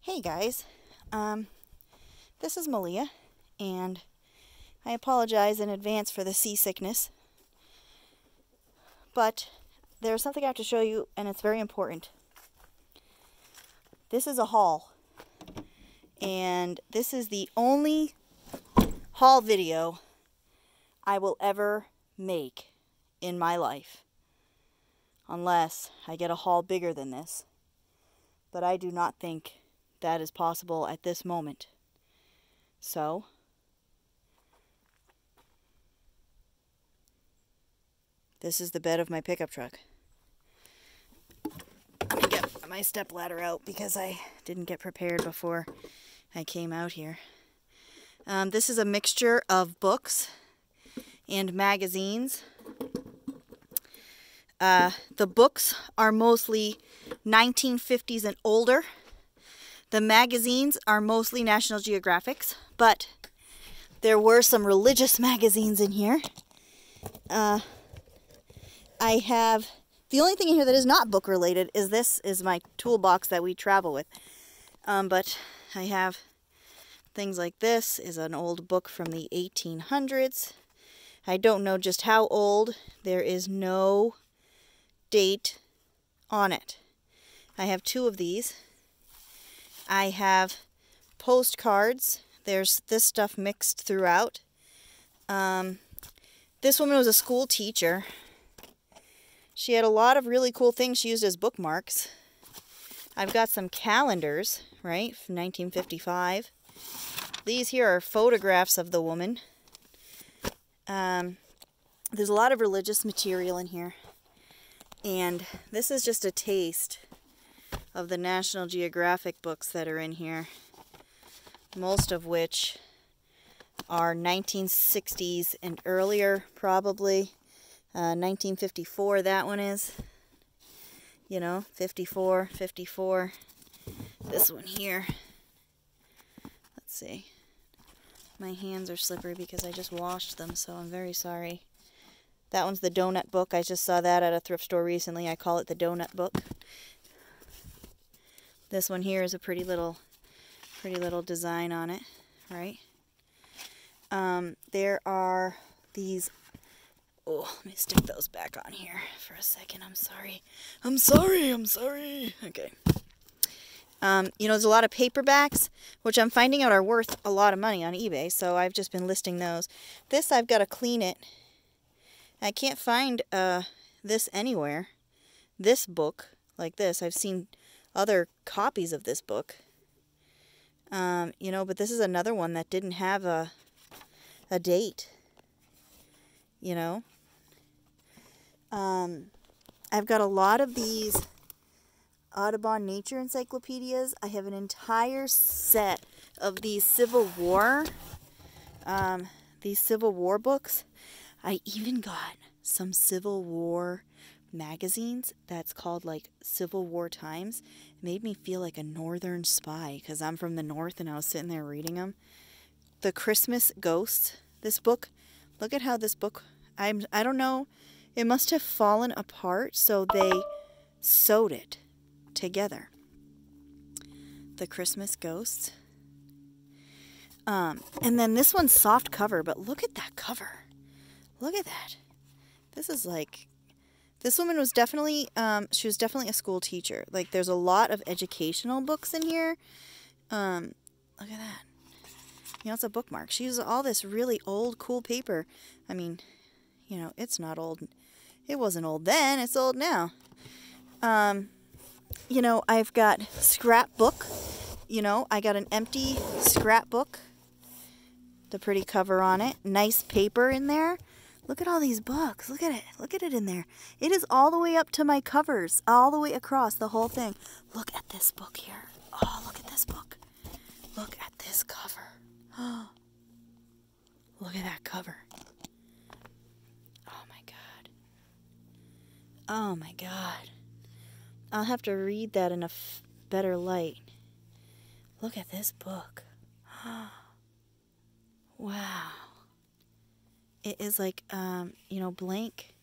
Hey guys, this is Malia, and I apologize in advance for the seasickness, but there's something I have to show you, and it's very important. This is a haul, and this is the only haul video I will ever make in my life, unless I get a haul bigger than this, but I do not think that is possible at this moment. So, this is the bed of my pickup truck. Let me get my step ladder out because I didn't get prepared before I came out here. This is a mixture of books and magazines. The books are mostly 1950s and older. The magazines are mostly National Geographics, but there were some religious magazines in here. I have, the only thing in here that is not book related is this is my toolbox that we travel with. But I have things like this is an old book from the 1800s. I don't know just how old. There is no date on it. I have two of these. I have postcards. There's this stuff mixed throughout. This woman was a school teacher. She had a lot of really cool things she used as bookmarks. I've got some calendars, right, from 1955. These here are photographs of the woman. There's a lot of religious material in here. And this is just a taste of the National Geographic books that are in here, most of which are 1960s and earlier, probably. 1954, that one is. You know, 54, 54. This one here. Let's see. My hands are slippery because I just washed them, so I'm very sorry. That one's the donut book. I just saw that at a thrift store recently. I call it the donut book. This one here is a pretty little design on it, right? There are these. Oh, let me stick those back on here for a second. I'm sorry. Okay. You know, there's a lot of paperbacks, which I'm finding out are worth a lot of money on eBay, so I've just been listing those. This, I've got to clean it. I can't find this anywhere. This book, like this, I've seen other copies of this book. You know, but this is another one that didn't have a date. You know? I've got a lot of these Audubon Nature Encyclopedias. I have an entire set of these Civil War books. I even got some Civil War magazines that's called like Civil War Times. It made me feel like a northern spy because I'm from the north and I was sitting there reading them. The Christmas Ghost, this book, look at how this book, I don't know, it must have fallen apart, so they sewed it together. The Christmas Ghost. And then this one's soft cover, but look at that cover. Look at that. This is like, this woman was definitely, she was definitely a school teacher. Like, there's a lot of educational books in here. Look at that. You know, it's a bookmark. She uses all this really old, cool paper. I mean, you know, it's not old. It wasn't old then. It's old now. You know, I've got scrapbook. You know, I got an empty scrapbook. The pretty cover on it. Nice paper in there. Look at all these books. Look at it. Look at it in there. It is all the way up to my covers. All the way across the whole thing. Look at this book here. Oh, look at this book. Look at this cover. Oh, look at that cover. Oh my God. Oh my God. I'll have to read that in a better light. Look at this book. Wow. It is like, you know, blank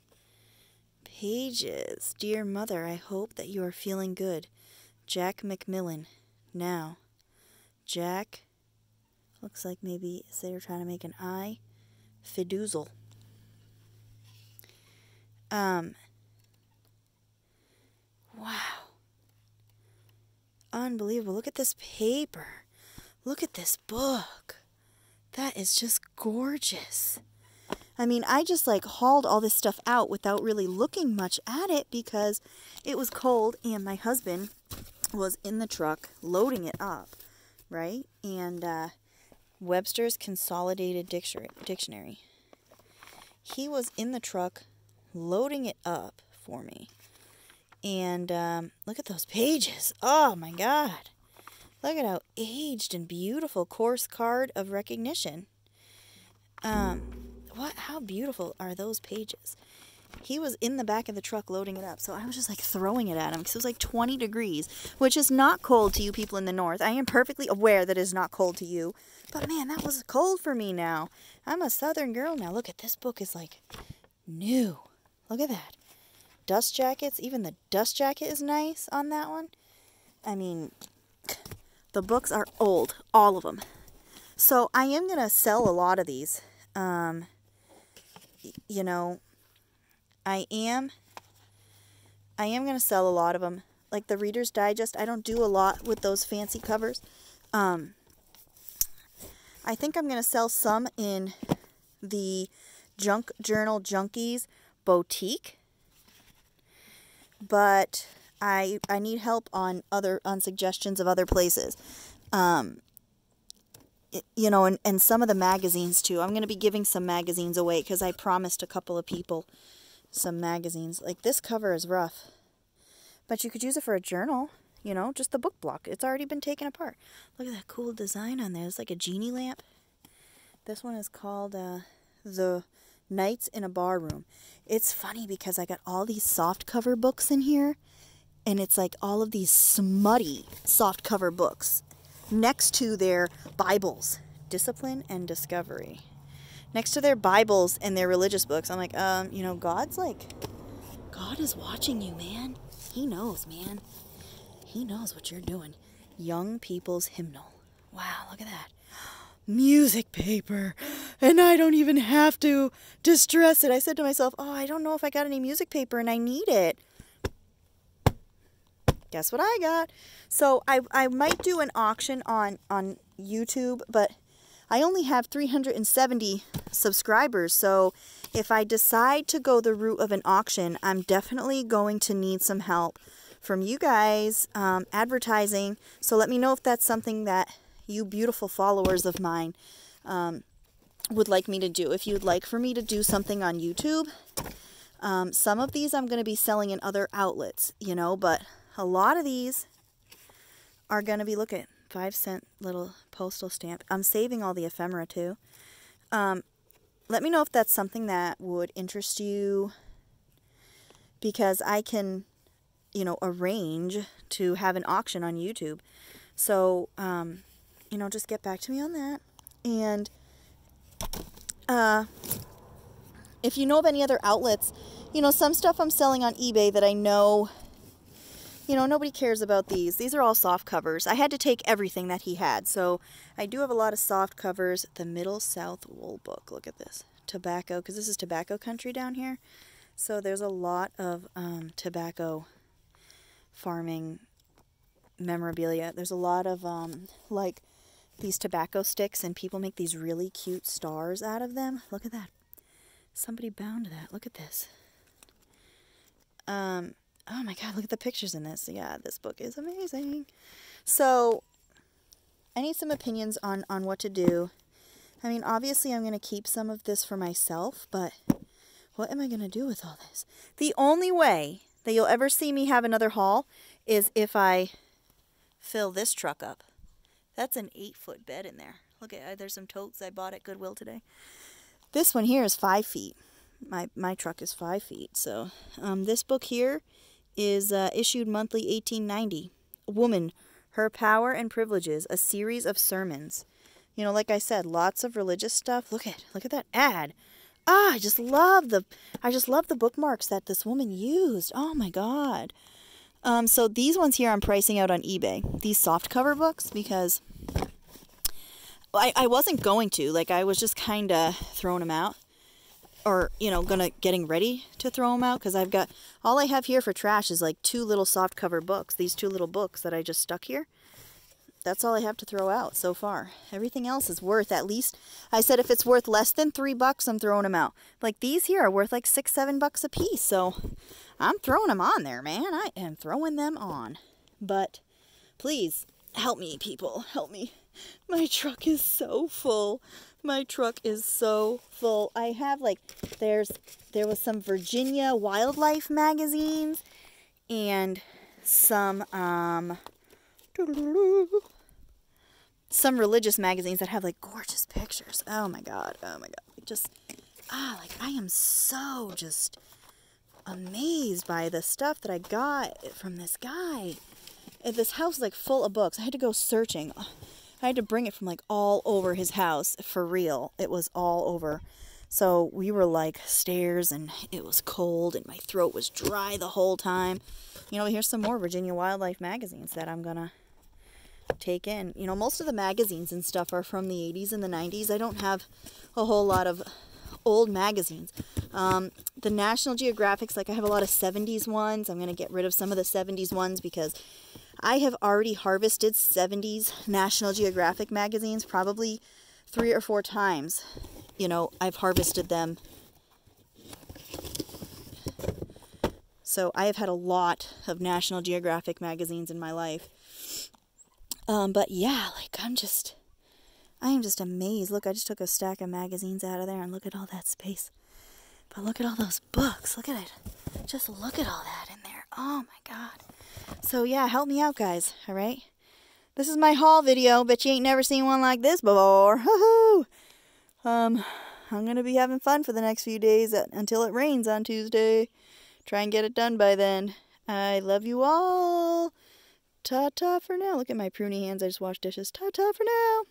pages. Dear Mother, I hope that you are feeling good. Jack Macmillan. Now, Jack. Looks like maybe they were trying to make an eye. Fiduzel. Wow. Unbelievable. Look at this paper. Look at this book. That is just gorgeous. I mean, I just like hauled all this stuff out without really looking much at it because it was cold and my husband was in the truck loading it up, right? And Webster's Consolidated Dictionary. He was in the truck loading it up for me. And look at those pages. Oh my God. Look at how aged and beautiful. Course card of recognition. How beautiful are those pages? He was in the back of the truck loading it up, so I was just like throwing it at him because it was like 20 degrees, which is not cold to you people in the north. I am perfectly aware that it is not cold to you, but man, that was cold for me now. I'm a southern girl now. Look at this book is like new. Look at that. Dust jackets, even the dust jacket is nice on that one. I mean, the books are old, all of them. So I am going to sell a lot of these. You know, I am going to sell a lot of them. Like the Reader's Digest, I don't do a lot with those fancy covers. I think I'm going to sell some in the Junk Journal Junkies boutique. But I need help on suggestions of other places. You know, and some of the magazines too. I'm going to be giving some magazines away because I promised a couple of people some magazines. Like this cover is rough, but you could use it for a journal, you know, just the book block. It's already been taken apart. Look at that cool design on there. It's like a genie lamp. This one is called The Nights in a Bar Room. It's funny because I got all these soft cover books in here, and it's like all of these smutty soft cover books next to their Bibles, Discipline and Discovery. Next to their Bibles and their religious books. I'm like, you know, God is watching you, man. He knows, man. He knows what you're doing. Young People's Hymnal. Wow, look at that. Music paper. And I don't even have to distress it. I said to myself, oh, I don't know if I got any music paper and I need it. Guess what I got? So I might do an auction on YouTube, but I only have 370 subscribers. So if I decide to go the route of an auction, I'm definitely going to need some help from you guys advertising. So let me know if that's something that you beautiful followers of mine would like me to do. If you'd like for me to do something on YouTube, some of these I'm going to be selling in other outlets, you know, but a lot of these are going to be, look at 5-cent little postal stamp. I'm saving all the ephemera too. Let me know if that's something that would interest you, because I can, you know, arrange to have an auction on YouTube. So, you know, just get back to me on that. And if you know of any other outlets, you know, some stuff I'm selling on eBay that I know, you know, nobody cares about these. These are all soft covers. I had to take everything that he had. So I do have a lot of soft covers. The Middle South Wool Book. Look at this. Tobacco, because this is tobacco country down here. So there's a lot of tobacco farming memorabilia. There's a lot of like these tobacco sticks, and people make these really cute stars out of them. Look at that. Somebody bound that. Look at this. Oh my God, look at the pictures in this. Yeah, this book is amazing. So I need some opinions on what to do. I mean, obviously I'm going to keep some of this for myself, but what am I going to do with all this? The only way that you'll ever see me have another haul is if I fill this truck up. That's an 8-foot bed in there. Look at, there's some totes I bought at Goodwill today. This one here is 5 feet. My truck is 5 feet. So this book here is issued monthly, $18.90. Woman, Her Power and Privileges, a series of sermons. You know, like I said, lots of religious stuff. Look at that ad. Ah, I just love the bookmarks that this woman used. Oh my God. So these ones here I'm pricing out on eBay. These soft cover books, because I wasn't going to. Like, I was just kind of throwing them out. Or, you know, getting ready to throw them out. Because all I have here for trash is like 2 little soft cover books. These 2 little books that I just stuck here. That's all I have to throw out so far. Everything else is worth at least, I said if it's worth less than $3, I'm throwing them out. Like these here are worth like $6, $7 a piece. So I'm throwing them on there, man. I am throwing them on. But please help me, people. Help me. My truck is so full. My truck is so full. I have like, there was some Virginia wildlife magazines and some religious magazines that have like gorgeous pictures. Oh my god, oh my god. Just like I am so just amazed by the stuff that I got from this guy. This house is like full of books. I had to go searching. I had to bring it from like all over his house, for real. It was all over. So we were like stairs and it was cold and my throat was dry the whole time. You know, here's some more Virginia wildlife magazines that I'm gonna take in. You know, most of the magazines and stuff are from the 80s and the 90s. I don't have a whole lot of old magazines. The National Geographics, like I have a lot of 70s ones. I'm going to get rid of some of the 70s ones because I have already harvested 70s National Geographic magazines probably 3 or 4 times. You know, I've harvested them. So I have had a lot of National Geographic magazines in my life. But yeah, like I am just amazed. Look, I just took a stack of magazines out of there and look at all that space. But look at all those books. Look at it. Just look at all that in there. Oh my god. So yeah, help me out, guys. All right. This is my haul video. Bet you ain't never seen one like this before. Hoo-hoo. I'm going to be having fun for the next few days until it rains on Tuesday. Try and get it done by then. I love you all. Ta-ta for now. Look at my pruny hands. I just washed dishes. Ta-ta for now.